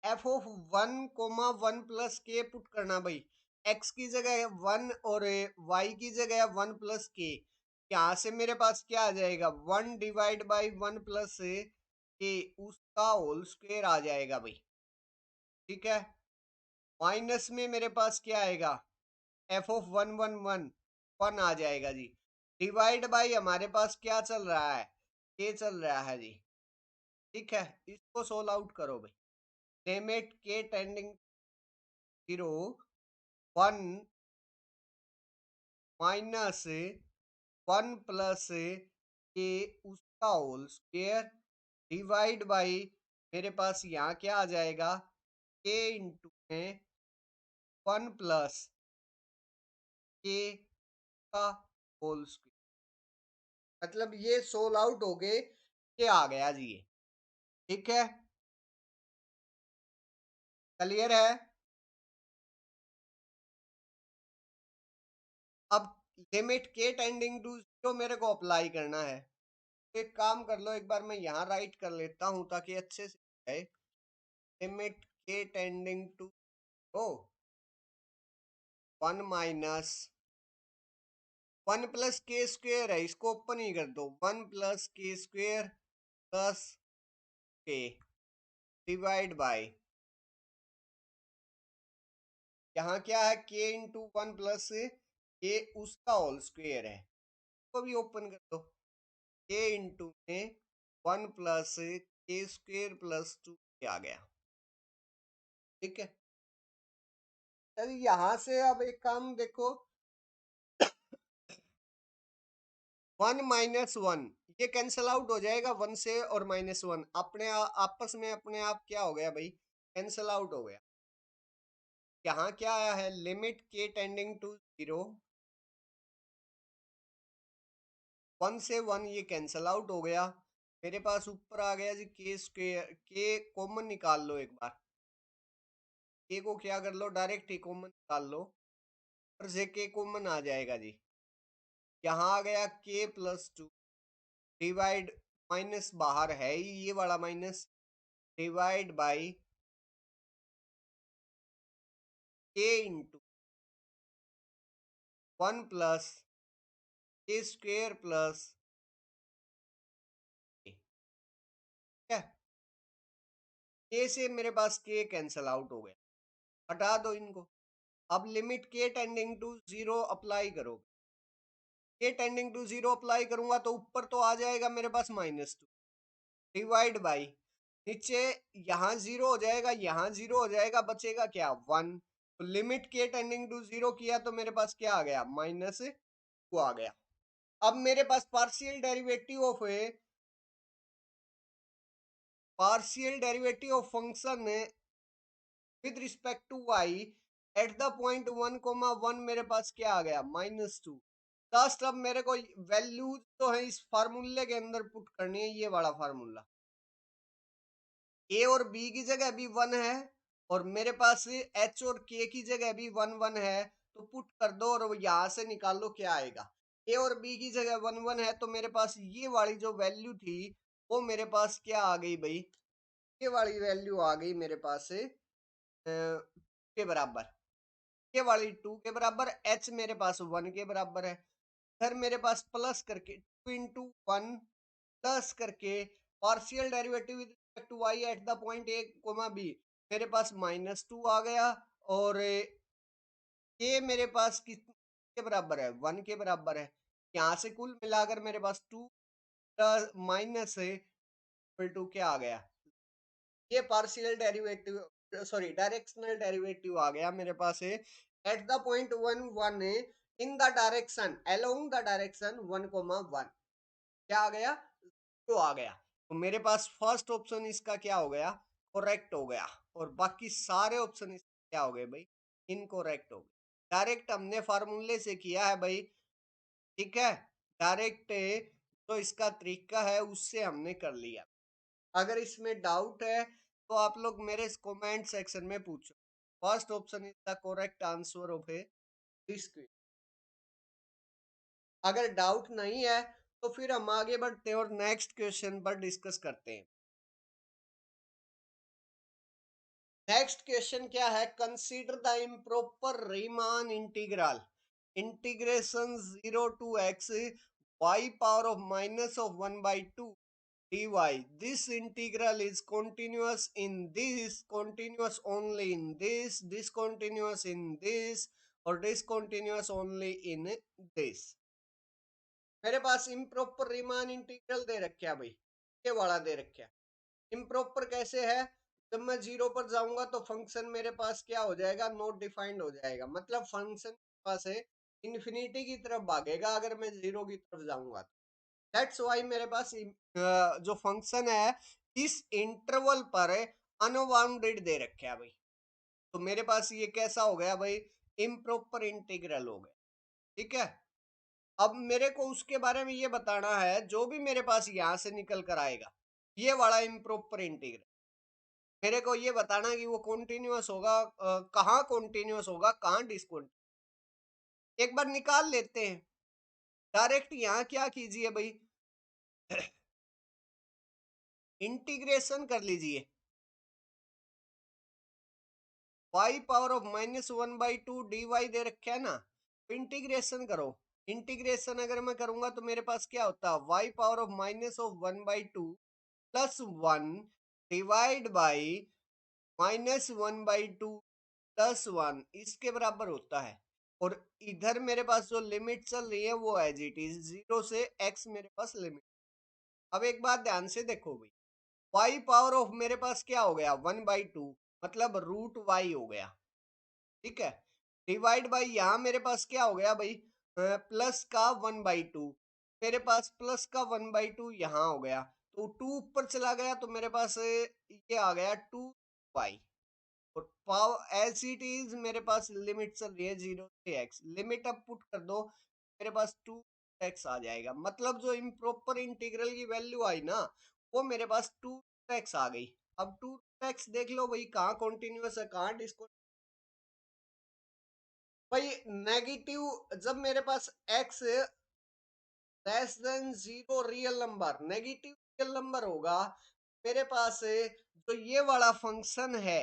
f of 1,1 + k put करना भाई, एक्स की जगह है 1 और वाई की जगह है 1 + k। यहाँ से मेरे पास क्या आ जाएगा 1 डिवाइड बाई 1 + k उसका होल स्क्वायर आ जाएगा भाई। ठीक है, माइनस में मेरे पास क्या आएगा एफ ऑफ 1 आ जाएगा जी, डिवाइड बाई हमारे पास क्या चल रहा है के चल रहा है जी। ठीक है, इसको सोल्व आउट करो भाई, लिमिट के टेंडिंग 0 1 माइनस 1 + के उसका होल स्क्वायर डिवाइड बाई मेरे पास यहाँ क्या आ जाएगा के इंटू में 1 + के का होल स्क्वायर। मतलब ये सोल्व आउट हो गए, ये आ गया जी ये। ठीक है, क्लियर है। अब लिमिट के टेंडिंग टू 0 मेरे को अप्लाई करना है, तो एक काम कर लो, एक बार मैं यहाँ राइट कर लेता हूँ ताकि अच्छे से जाए। लिमिट के tending two O 1 minus 1 + k² है, इसको ओपन ही कर दो, 1 + k² प्लस के डिवाइड बाय यहाँ क्या है के इंटू 1 + के उसका होल स्क्वायर है, इसको भी ओपन कर दो, के इंटू में 1 + k² + 2 आ गया। ठीक है, चलिए यहाँ से अब एक काम देखो, 1 - 1 ये कैंसल आउट हो जाएगा 1 से, और -1 आपस में अपने आप क्या हो गया भाई, कैंसल आउट हो गया। यहाँ क्या आया है लिमिट के टेंडिंग टू 0 1 से 1 ये कैंसल आउट हो गया, मेरे पास ऊपर आ गया जी के स्क्वायर, के कॉमन निकाल लो एक बार, के को क्या कर लो डायरेक्ट ही कॉमन निकाल लो, और से के कॉमन आ जाएगा जी, यहाँ आ गया k + 2 डिवाइड, माइनस बाहर है ही ये वाला माइनस, डिवाइड बाई के इंटू 1 + k² प्लस के। के से मेरे पास के कैंसल आउट हो गया, हटा दो इनको। अब लिमिट के टेंडिंग टू 0 अप्लाई करो, के टेंडिंग टू 0 अप्लाई करूंगा तो ऊपर तो आ जाएगा मेरे पास -2 डिवाइड बाई नीचे, यहाँ 0 हो जाएगा, यहाँ 0 हो जाएगा, बचेगा क्या 1, तो लिमिट के टेंडिंग टू 0 किया तो मेरे पास क्या आ गया -2 आ गया। अब मेरे पास partial derivative of function with respect to y at the point 1,1 मेरे पास क्या आ गया -2। लास्ट अब मेरे को वैल्यूज तो है इस फार्मूले के अंदर पुट करनी है, ये वाला फार्मूला, ए और बी की जगह भी 1 है, और मेरे पास एच और के की जगह भी 1 1 है, तो पुट कर दो और यहाँ से निकाल लो क्या आएगा। ए और बी की जगह 1 1 है, तो मेरे पास ये वाली जो वैल्यू थी वो मेरे पास क्या आ गई भाई, ये वाली वैल्यू आ गई मेरे पास के बराबर, ये वाली 2 के बराबर, एच मेरे पास 1 के बराबर है, फिर मेरे पास प्लस करके 2 × 1 प्लस करके partial derivative with respect to y at the point a comma b मेरे पास -2 आ गया, और ये मेरे पास किसके बराबर है 1 के बराबर है। यहाँ से कुल मिलाकर मेरे पास 2 प्लस माइनस है इक्वल टू क्या आ गया, ये partial derivative sorry directional derivative आ गया मेरे पास है at the point 1 1 in the direction along the direction 1,1 क्या आ गया, तो आ गया। तो मेरे पास फर्स्ट ऑप्शन इसका क्या हो गया, करेक्ट हो गया, और बाकी सारे ऑप्शन इसके क्या हो गए भाई, इनकरेक्ट हो गए। डायरेक्ट हमने फार्मूले से किया है भाई, ठीक है, डायरेक्ट जो इसका तरीका है उससे हमने कर लिया। अगर इसमें डाउट है तो आप लोग मेरे कमेंट सेक्शन में पूछो। First option is the correct answer of A this question. अगर डाउट नहीं है तो फिर हम आगे बढ़ते हैं और नेक्स्ट क्वेश्चन पर डिस्कस करते हैं। नेक्स्ट क्वेश्चन क्या है? Consider the improper Riemann integral integration 0 to x y power of minus of 1 by 2 dy. This integral is continuous in this, continuous only in this, discontinuous in this, or discontinuous only in this. मेरे पास improper Riemann integral दे रखा है भाई, ये वाला दे रखा है। Improper कैसे है? जब मैं जीरो पर जाऊंगा तो फंक्शन मेरे पास क्या हो जाएगा? नॉट डिफाइंड हो जाएगा, मतलब फंक्शन पास है इन्फिनिटी की तरफ भागेगा अगर मैं जीरो की तरफ जाऊंगा तो। दैट्स वाई मेरे पास जो फंक्शन है इस इंटरवल पर अनबाउंडेड दे रखे है भाई। तो मेरे पास ये कैसा हो गया भाई? इम्प्रॉपर इंटीग्रल हो गया। ठीक है, अब मेरे को उसके बारे में ये बताना है जो भी मेरे पास यहां से निकल कर आएगा ये वाला इम्प्रॉपर इंटीग्रल, मेरे को ये बताना कि वो कॉन्टिन्यूअस होगा, कहाँ कॉन्टिन्यूअस होगा, कहाँ डिसकॉन्टिन्यूअस। एक बार निकाल लेते हैं। डायरेक्ट यहाँ क्या कीजिए भाई, इंटीग्रेशन कर लीजिए। y पावर ऑफ -1/2 dy दे रखा है ना, तो इंटीग्रेशन करो। इंटीग्रेशन अगर मैं करूंगा तो मेरे पास क्या होता है? y power of -1/2 plus 1 divide by -1/2 plus 1 इसके बराबर होता है। और इधर मेरे पास जो लिमिट चल रही है वो एज इट इज 0 से x मेरे पास लिमिट। अब एक बात ध्यान से देखो भाई, y पावर ऑफ मेरे पास क्या हो गया? 1/2, मतलब रूट y हो गया। ठीक है, डिवाइड बाई यहाँ मेरे पास क्या हो गया भाई? प्लस का 1/2, मेरे पास प्लस का 1/2 यहाँ हो गया, तो 2 ऊपर चला गया तो मेरे पास ये आ गया 2y। और पावर एज इट इज मेरे पास लिमिट चल रही है 0 से x, लिमिट अब पुट कर दो मेरे पास 2x आ जाएगा, मतलब जो इम्प्रॉपर इंटीग्रल की वैल्यू आई ना वो मेरे पास 2x आ गई। अब 2x देख लो भाई, कहाँ कॉन्टिन्यूस है कहाँ डिस्कॉन्टिन्यूस। भाई नेगेटिव जब मेरे पास x less than zero real number, negative real number होगा मेरे पास जो ये वाला फंक्शन है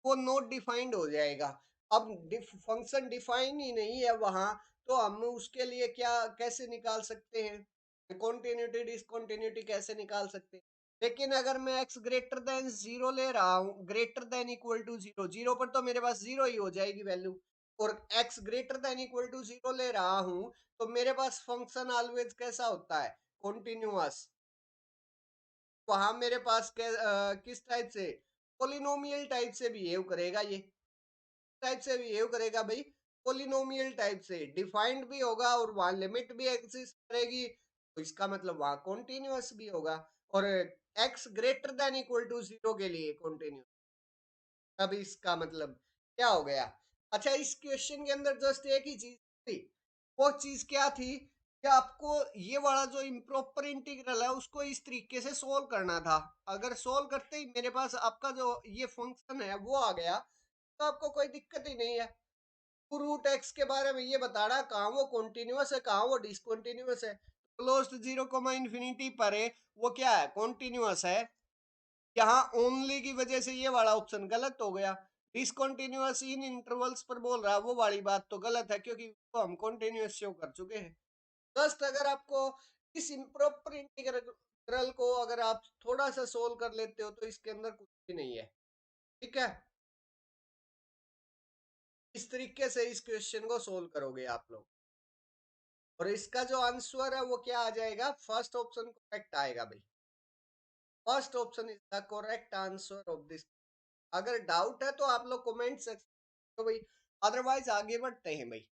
वो नॉट डिफाइंड हो जाएगा। अब फंक्शन डिफाइन ही नहीं है वहां, तो हम उसके लिए क्या कैसे निकाल सकते हैं? कॉन्टिन्यूटी डिसकॉन्टिन्यूटी कैसे निकाल सकते हैं? लेकिन अगर मैं x ग्रेटर देन जीरो ले रहा हूँ, greater than equal to zero, zero पर तो मेरे पास जीरो ही हो जाएगी वैल्यू, और x greater than equal to zero ले रहा हूँ तो मेरे पास फंक्शन ऑलवेज कैसा होता है? कॉन्टिन्यूअस। वहां मेरे पास किस टाइप से? पोलिनोमियल टाइप से बिहेव करेगा, ये टाइप से बिहेव करेगा भाई, पोलिनोमियल टाइप से डिफाइंड भी होगा और वहां लिमिट भी एग्जिस्ट करेगी, तो इसका मतलब वहां कॉन्टिन्यूअस भी होगा। और x greater than equal to zero के लिए कॉन्टिन्यूअस। अब इसका मतलब क्या हो गया? अच्छा, इस क्वेश्चन के अंदर जस्ट एक ही चीज थी, वो चीज क्या थी कि आपको ये वाला जो इम्प्रॉपर इंटीग्रल है उसको इस तरीके से सोल्व करना था। अगर सोल्व करते ही मेरे पास आपका जो ये फंक्शन है वो आ गया तो आपको कोई दिक्कत ही नहीं है। टू रूट एक्स के बारे में ये बता रहा कहाँ वो कॉन्टिन्यूअस है कहाँ वो डिसकॉन्टिन्यूअस है। क्लोज जीरो कोमा इन्फिनिटी पर है वो क्या है? कॉन्टिन्यूअस है। यहाँ ओनली की वजह से ये वाला ऑप्शन गलत हो गया। डिसकॉन्टिन्यूअस इन इंटरवल्स पर बोल रहा है वो वाली बात तो गलत है, क्योंकि तो हम कॉन्टिन्यूअस शो कर चुके हैं। जस्ट अगर आपको इस इम्प्रॉपर इंटीग्रल को अगर आप थोड़ा सा सोल्व कर लेते हो तो इसके अंदर कुछ भी नहीं है। ठीक है, इस तरीके से इस क्वेश्चन को सोल्व करोगे आप लोग, और इसका जो आंसर है वो क्या आ जाएगा? फर्स्ट ऑप्शन करेक्ट आएगा भाई। First option is the correct answer of this. अगर डाउट है तो आप लोग कमेंट सेक्शन तो भाई, अदरवाइज आगे बढ़ते हैं भाई।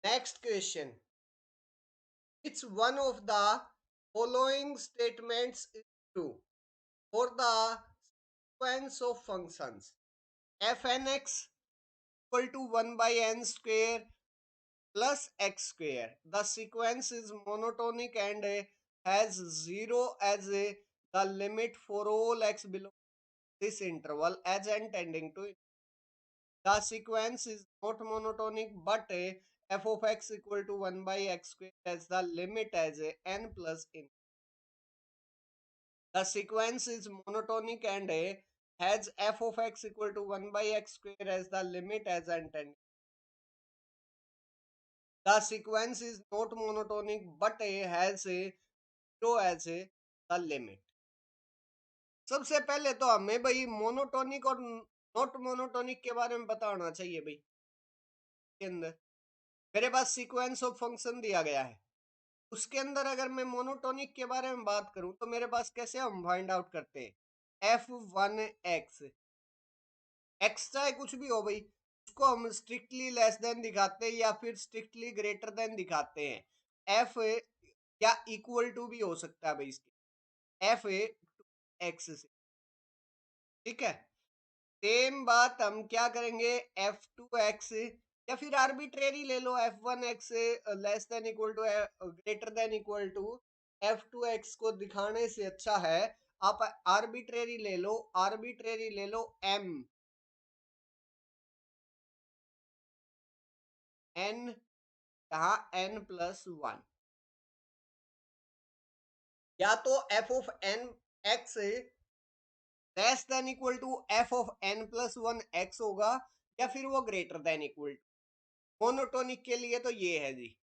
Next question, it's one of the following statements is true for the sequence of functions f n x equal to 1/n² plus x square. The sequence is monotonic and has 0 as the limit for all x below this interval as n tending to. The sequence is not monotonic, but f of x equal to 1/x² as the limit as n plus n. The sequence is monotonic and has f of x equal to 1/x² as the limit as n tending. The sequence is not monotonic, but has a zero as the limit. सबसे पहले तो हमें भाई monotonic और not monotonic के बारे में बताना चाहिए भाई। के अंदर मेरे पास सीक्वेंस ऑफ फंक्शन दिया गया है, उसके अंदर अगर मैं मोनोटोनिक के बारे में बात करूं तो मेरे पास कैसे हम फाइंड आउट करते हैं, f1x x चाहे कुछ भी हो भाई, उसको हम स्ट्रिक्टली लेस देन दिखाते हैं या फिर स्ट्रिक्टली ग्रेटर देन दिखाते हैं। f या इक्वल टू भी हो सकता है भाई इसके, f x से, ठीक है। सेम बात हम क्या करेंगे, f2x या फिर आर्बिट्रेरी ले लो, f1x less than equal to greater than equal to f2x को दिखाने से अच्छा है आप आर्बिट्रेरी ले लो, आर्बिट्रेरी ले लो m n, यहाँ n+1, या तो f of n x less than equal to f of n+1 x होगा, या फिर वो greater than equal to. Monotonic के लिए तो ये है जी।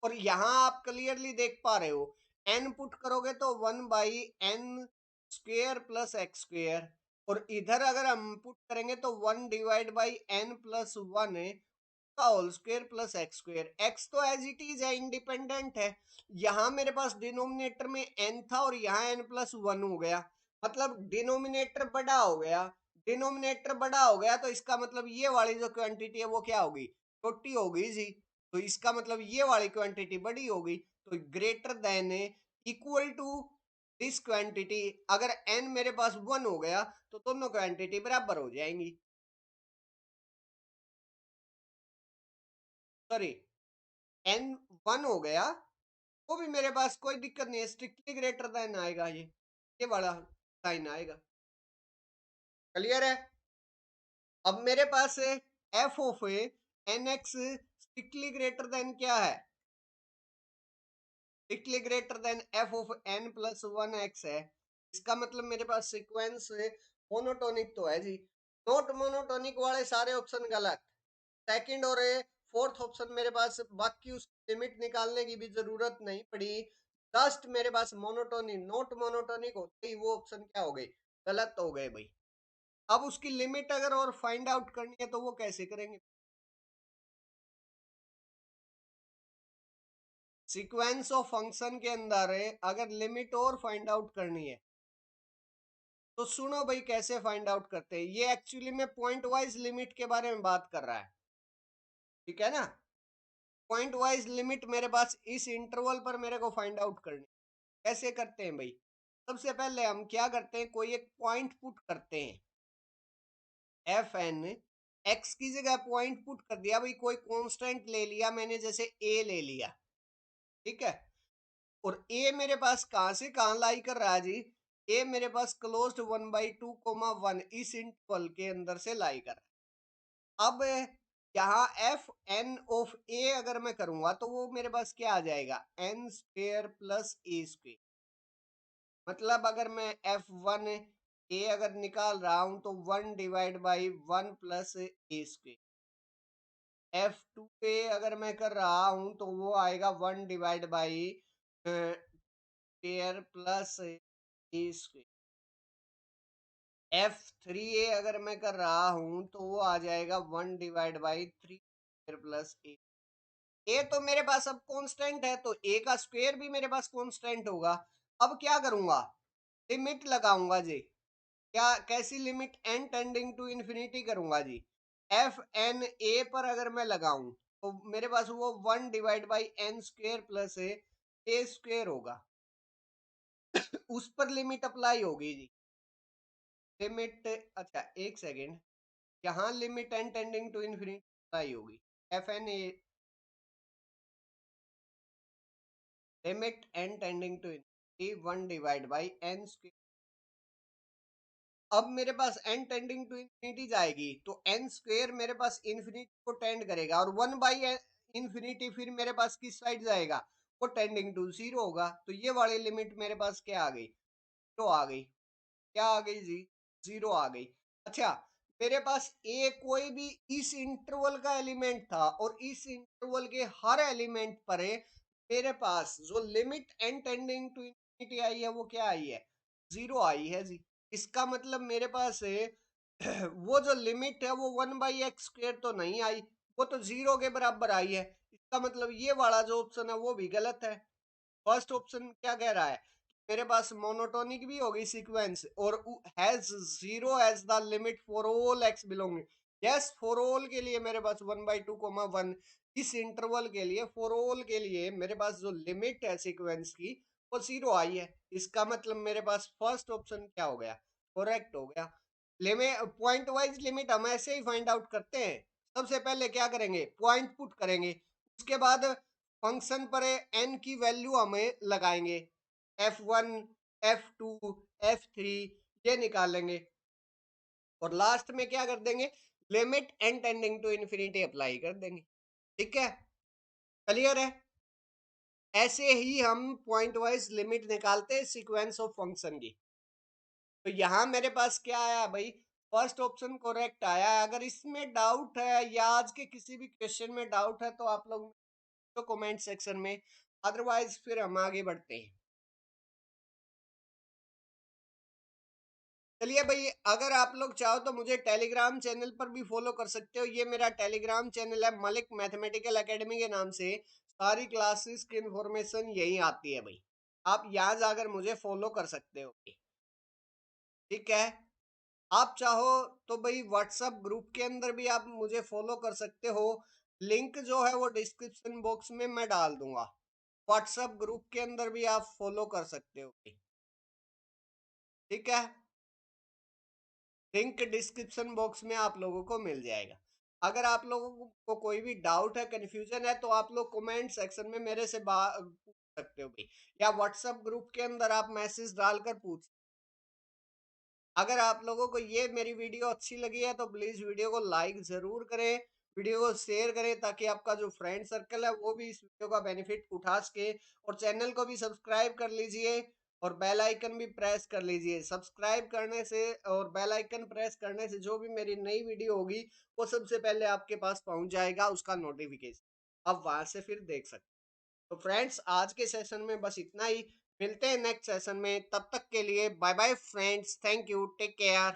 और यहाँ आप क्लियरली देख पा रहे हो, n पुट करोगे तो 1/n² प्लस x², और इधर अगर हम पुट करेंगे तो 1/n+1 का whole square plus x²। x तो एज इट इज है, इंडिपेंडेंट है। यहाँ मेरे पास डिनोमिनेटर में n था और यहाँ n+1 हो गया, मतलब डिनोमिनेटर बड़ा हो गया। डिनोमिनेटर बड़ा हो गया तो इसका मतलब ये वाली जो क्वांटिटी है वो क्या होगी, छोटी होगी जी। तो इसका मतलब ये वाली क्वांटिटी बड़ी होगी, तो greater than equal to this quantity. अगर n मेरे पास 1 हो गया तो दोनों क्वांटिटी बराबर हो जाएंगी। सॉरी, n 1 हो गया वो भी मेरे पास कोई दिक्कत नहीं है, स्ट्रिक्टली ग्रेटर देन आएगा, ये वाला साइन आएगा। क्लियर है। अब मेरे पास f of n x strictly greater than क्या है, strictly greater than f of n+1x है। इसका मतलब मेरे पास सीक्वेंस मोनोटोनिक तो है जी। नॉट मोनोटोनिक वाले सारे ऑप्शन गलत। सेकंड और फोर्थ ऑप्शन मेरे पास, बाकी उसकी लिमिट निकालने की भी जरूरत नहीं पड़ी, जस्ट मेरे पास मोनोटोनिक नॉट मोनोटोनिक होते ही वो ऑप्शन क्या हो गए, गलत हो गए भाई। अब उसकी लिमिट अगर और फाइंड आउट करनी है तो वो कैसे करेंगे, सीक्वेंस ऑफ फंक्शन के अंदर अगर लिमिट और फाइंड आउट करनी है तो सुनो भाई कैसे फाइंड आउट करते हैं। ये एक्चुअली में पॉइंट वाइज लिमिट के बारे में बात कर रहा है, ठीक है ना। पॉइंट वाइज लिमिट मेरे पास इस इंटरवल पर मेरे को फाइंड आउट करनी, कैसे करते हैं भाई। सबसे पहले हम क्या करते हैं, कोई एक पॉइंट पुट करते हैं, एफ एन एक्स की जगह पॉइंट पुट कर दिया भाई, कोई कांस्टेंट ले लिया मैंने, जैसे ए ले लिया, ठीक है। और ए मेरे पास कहां से कहां लाई कर रहा है जी, ए मेरे पास क्लोज्ड 1/2, 1 इस इंटरवल के अंदर से लाई कर रहा है। अब यहाँ एफ एन ऑफ ए अगर मैं करूंगा तो वो मेरे पास क्या आ जाएगा, n² प्लस a²। मतलब अगर मैं f1 ए अगर निकाल रहा हूं तो 1/1 प्लस a²। f2 ए अगर मैं कर रहा हूं तो वो आएगा 1/² प्लस a²। f3 ए अगर मैं कर रहा हूं तो वो आ जाएगा 1/3² प्लस a। ए तो मेरे पास अब कांस्टेंट है तो ए का स्क्वायर भी मेरे पास कांस्टेंट होगा। अब क्या करूंगा, लिमिट लगाऊंगा जी। क्या, कैसी limit, N tending to infinity करूंगा जी। एफ एन ए पर अगर मैं लगाऊं तो मेरे पास वो 1/n² प्लस a² होगा, उस पर लिमिट अप्लाई होगी जी। लिमिट, अच्छा एक सेकेंड, यहाँ limit N tending to infinity होगी, F n a limit N tending to infinity 1 divide by n square. अब मेरे पास n टेंडिंग टू इंफिनिटी जाएगी तो n स्क्वेयर मेरे पास इंफिनिटी को टेंड करेगा, और 1 बाई इंफिनिटी फिर मेरे पास किस साइड जाएगा, वो टेंडिंग टू जीरो होगा। तो ये वाली लिमिट मेरे पास क्या आ गई, जीरो आ गई। क्या आ गई जी, जीरो आ गई। अच्छा, मेरे पास ए कोई भी इस इंटरवल का एलिमेंट था, और इस इंटरवल के हर एलिमेंट पर मेरे पास जो limit N tending to infinity आई है वो क्या आई है, जीरो आई है जी। इसका मतलब मेरे पास है वो जो लिमिट है वो 1/x² तो नहीं आई, वो तो जीरो के बराबर आई है। इसका मतलब ये वाला जो ऑप्शन है वो भी गलत है। फर्स्ट ऑप्शन क्या कह रहा है, मेरे पास मोनोटोनिक भी होगी सीक्वेंस और has zero as the limit for all x belonging. Yes, for all के लिए मेरे पास 1/2, 1 इस इंटरवल के लिए फॉर ऑल के लिए मेरे पास जो लिमिट है सीक्वेंस की वो जीरो आई है। इसका मतलब मेरे पास फर्स्ट ऑप्शन क्या हो गया, करेक्ट हो गया। लिमिट पॉइंट वाइज लिमिट हम ऐसे ही फाइंड आउट करते हैं। सबसे पहले क्या करेंगे, पॉइंट पुट करेंगे, उसके बाद फंक्शन पर एन की वैल्यू हमें लगाएंगे, f1 f2 f3 ये निकालेंगे, और लास्ट में क्या कर देंगे, limit N tending to infinity apply कर देंगे। ठीक है, क्लियर है। ऐसे ही हम पॉइंट वाइज लिमिट निकालते हैं सीक्वेंस ऑफ फंक्शन की। तो यहाँ मेरे पास क्या आया भाई, फर्स्ट ऑप्शन करेक्ट आया है। अगर इसमें डाउट है या आज के किसी भी क्वेश्चन में डाउट है तो आप लोग तो कमेंट सेक्शन में, अदरवाइज फिर हम आगे बढ़ते हैं। चलिए भाई, अगर आप लोग चाहो तो मुझे टेलीग्राम चैनल पर भी फॉलो कर सकते हो। ये मेरा टेलीग्राम चैनल है मलिक मैथमेटिकल एकेडमी के नाम से। सारी क्लासेस की इंफॉर्मेशन यही आती है भाई, आप यहाँ जाकर मुझे फॉलो कर सकते हो। ठीक है, आप चाहो तो भाई व्हाट्सएप ग्रुप के अंदर भी आप मुझे फॉलो कर सकते हो। लिंक जो है वो डिस्क्रिप्शन बॉक्स में मैं डाल दूंगा। व्हाट्सएप ग्रुप के अंदर भी आप फॉलो कर सकते हो। ठीक है, लिंक डिस्क्रिप्शन बॉक्स में आप लोगों को मिल जाएगा। अगर आप लोगों को कोई भी डाउट है, कंफ्यूजन है, तो आप लोग कमेंट सेक्शन में मेरे से पूछ सकते हो भाई, या व्हाट्सएप ग्रुप के अंदर आप मैसेज डालकर पूछ। अगर आप लोगों को ये मेरी वीडियो अच्छी लगी है तो प्लीज वीडियो को लाइक जरूर करें, वीडियो को शेयर करें, ताकि आपका जो फ्रेंड सर्कल है वो भी इस वीडियो का बेनिफिट उठा सके। और चैनल को भी सब्सक्राइब कर लीजिए, और बेल आइकन भी प्रेस कर लीजिए। सब्सक्राइब करने से और बेल आइकन प्रेस करने से जो भी मेरी नई वीडियो होगी वो सबसे पहले आपके पास पहुंच जाएगा, उसका नोटिफिकेशन आप वहां से फिर देख सकते। तो फ्रेंड्स, आज के सेशन में बस इतना ही। मिलते हैं नेक्स्ट सेशन में, तब तक के लिए bye bye friends, thank you, take care.